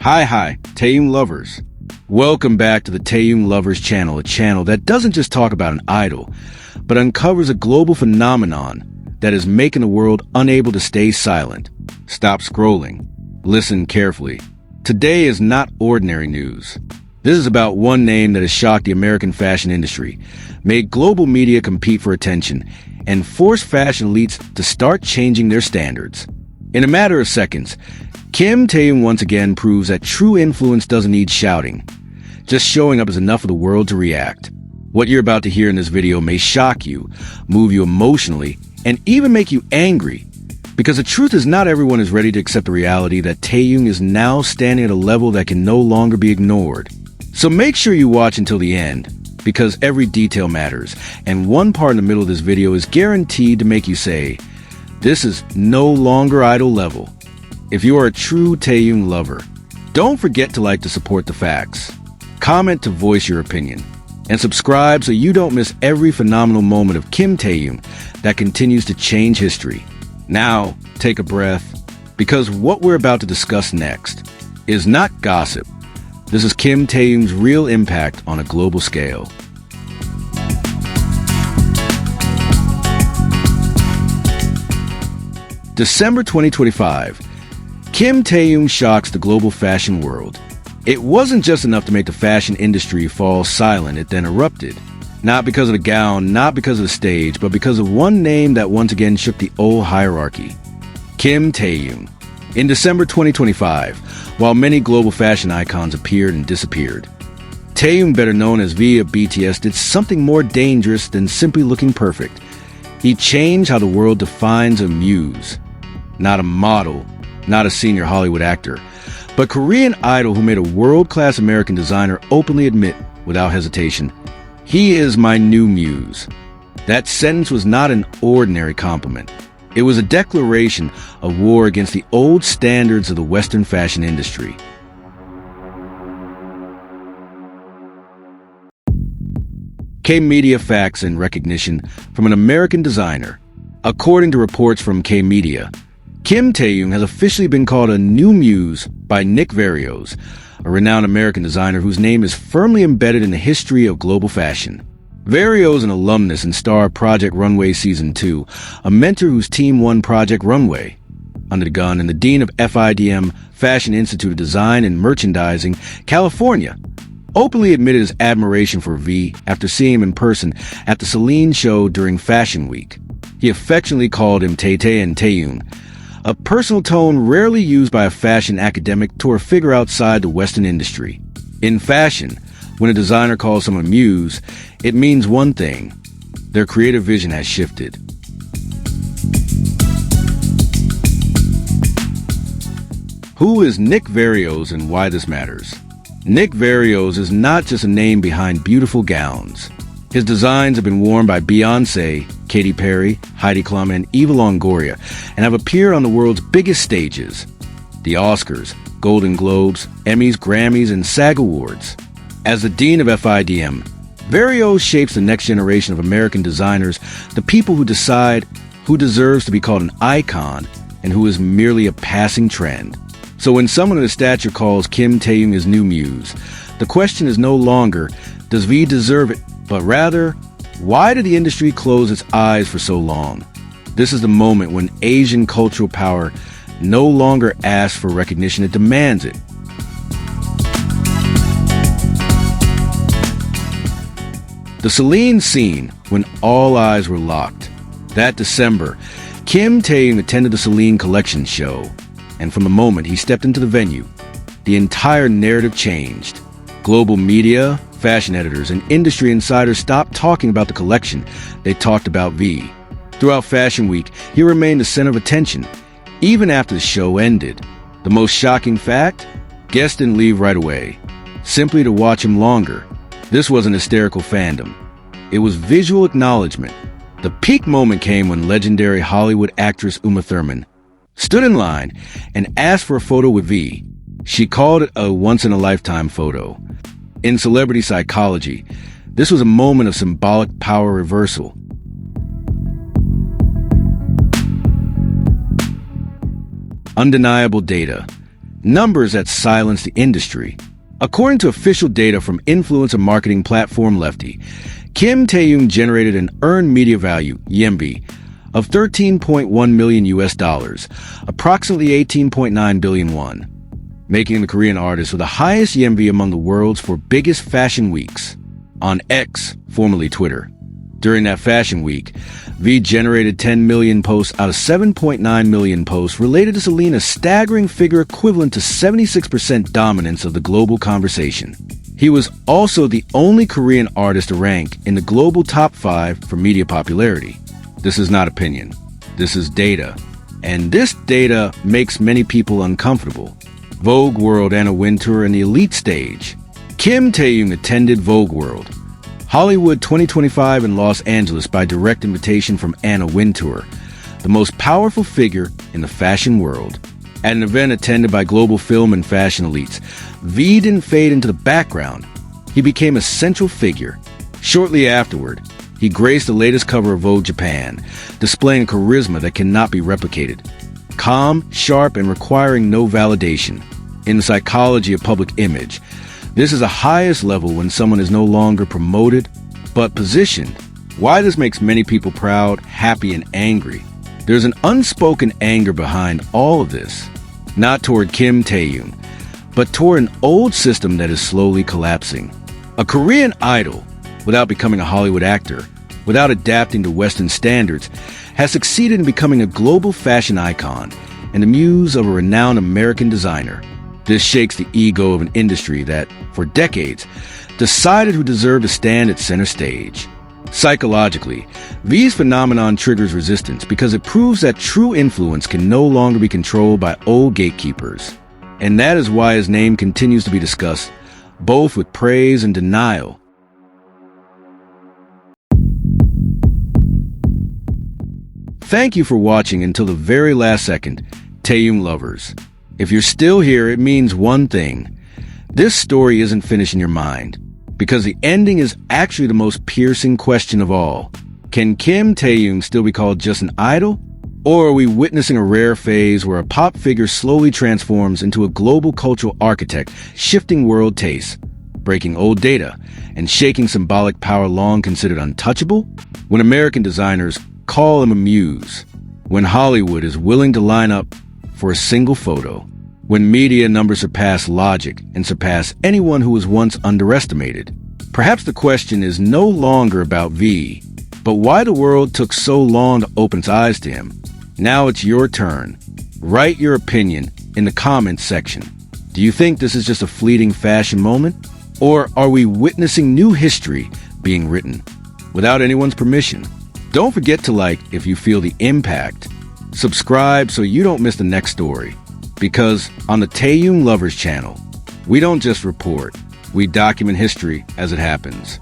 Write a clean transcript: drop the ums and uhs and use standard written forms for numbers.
Hi, Taehyung Lovers. Welcome back to the Taehyung Lovers Channel, a channel that doesn't just talk about an idol, but uncovers a global phenomenon that is making the world unable to stay silent. Stop scrolling. Listen carefully. Today is not ordinary news. This is about one name that has shocked the American fashion industry, made global media compete for attention, and forced fashion elites to start changing their standards. In a matter of seconds, Kim Taehyung once again proves that true influence doesn't need shouting. Just showing up is enough for the world to react. What you're about to hear in this video may shock you, move you emotionally, and even make you angry. Because the truth is not everyone is ready to accept the reality that Taehyung is now standing at a level that can no longer be ignored. So make sure you watch until the end, because every detail matters, and one part in the middle of this video is guaranteed to make you say, "This is no longer idol level." If you are a true Taehyung lover, don't forget to like to support the facts, comment to voice your opinion, and subscribe so you don't miss every phenomenal moment of Kim Taehyung that continues to change history. Now, take a breath, because what we're about to discuss next is not gossip. This is Kim Taehyung's real impact on a global scale. December 2025. Kim Taehyung shocks the global fashion world. It wasn't just enough to make the fashion industry fall silent, it then erupted. Not because of the gown, not because of the stage, but because of one name that once again shook the old hierarchy. Kim Taehyung. In December 2025, while many global fashion icons appeared and disappeared, Taehyung, better known as V of BTS, did something more dangerous than simply looking perfect. He changed how the world defines a muse. Not a model, not a senior Hollywood actor, but Korean idol who made a world-class American designer openly admit, without hesitation, "He is my new muse." That sentence was not an ordinary compliment. It was a declaration of war against the old standards of the Western fashion industry. K-Media facts and recognition from an American designer. According to reports from K-Media, Kim Taehyung has officially been called a new muse by Nick Varios, a renowned American designer whose name is firmly embedded in the history of global fashion. Varios, an alumnus and star of Project Runway Season 2, a mentor whose team won Project Runway, Under the Gun, and the dean of FIDM, Fashion Institute of Design and Merchandising, California, openly admitted his admiration for V after seeing him in person at the Celine show during Fashion Week. He affectionately called him Tay and Taehyung, a personal tone rarely used by a fashion academic to a figure outside the Western industry. In fashion, when a designer calls someone a muse, it means one thing: their creative vision has shifted. Who is Nick Varios and why this matters? Nick Varios is not just a name behind beautiful gowns. His designs have been worn by Beyoncé, Katy Perry, Heidi Klum, and Eva Longoria, and have appeared on the world's biggest stages: the Oscars, Golden Globes, Emmys, Grammys, and SAG Awards. As the dean of FIDM, Verreos shapes the next generation of American designers, the people who decide who deserves to be called an icon and who is merely a passing trend. So when someone of his stature calls Kim Taehyung his new muse, the question is no longer, does V deserve it, but rather, why did the industry close its eyes for so long? This is the moment when Asian cultural power no longer asks for recognition, it demands it. The Celine scene, when all eyes were locked. That December, Kim Taehyung attended the Celine Collection show, and from the moment he stepped into the venue, the entire narrative changed. Global media, fashion editors, and industry insiders stopped talking about the collection. They talked about V. Throughout Fashion Week, he remained the center of attention, even after the show ended. The most shocking fact? Guests didn't leave right away, simply to watch him longer. This wasn't hysterical fandom. It was visual acknowledgement. The peak moment came when legendary Hollywood actress Uma Thurman stood in line and asked for a photo with V. She called it a once-in-a-lifetime photo. In celebrity psychology, this was a moment of symbolic power reversal. Undeniable data. numbers that silence the industry. According to official data from influencer marketing platform Lefty, Kim Taehyung generated an earned media value, EMV, of 13.1 million US dollars, approximately 18.9 billion won, making the Korean artist with the highest EMV among the world's four biggest fashion weeks. On X, formerly Twitter. During that fashion week, V generated 10 million posts out of 7.9 million posts related to Selena's staggering figure equivalent to 76% dominance of the global conversation. He was also the only Korean artist to rank in the global top 5 for media popularity. This is not opinion. This is data. And this data makes many people uncomfortable. Vogue World Anna Wintour and the elite stage. Kim Taehyung attended Vogue World Hollywood 2025 in Los Angeles by direct invitation from Anna Wintour, the most powerful figure in the fashion world. At an event attended by global film and fashion elites, V didn't fade into the background. He became a central figure. Shortly afterward, he graced the latest cover of Vogue Japan, displaying a charisma that cannot be replicated. Calm, sharp, and requiring no validation. In the psychology of public image, this is the highest level when someone is no longer promoted, but positioned. Why this makes many people proud, happy, and angry. There's an unspoken anger behind all of this. Not toward Kim Taehyung, but toward an old system that is slowly collapsing. A Korean idol, without becoming a Hollywood actor, without adapting to Western standards, has succeeded in becoming a global fashion icon and the muse of a renowned American designer. This shakes the ego of an industry that, for decades, decided who deserved to stand at center stage. Psychologically, V's phenomenon triggers resistance because it proves that true influence can no longer be controlled by old gatekeepers. And that is why his name continues to be discussed, both with praise and denial. Thank you for watching until the very last second, Taehyung Lovers. If you're still here, it means one thing. This story isn't finished in your mind, because the ending is actually the most piercing question of all. Can Kim Taehyung still be called just an idol? Or are we witnessing a rare phase where a pop figure slowly transforms into a global cultural architect, shifting world tastes, breaking old data, and shaking symbolic power long considered untouchable? When American designers call him a muse, when Hollywood is willing to line up for a single photo, when media numbers surpass logic and surpass anyone who was once underestimated. Perhaps the question is no longer about V, but why the world took so long to open its eyes to him. Now it's your turn. Write your opinion in the comments section. Do you think this is just a fleeting fashion moment? Or are we witnessing new history being written without anyone's permission? Don't forget to like if you feel the impact. Subscribe so you don't miss the next story. Because on the Taehyung Lovers Channel, we don't just report, we document history as it happens.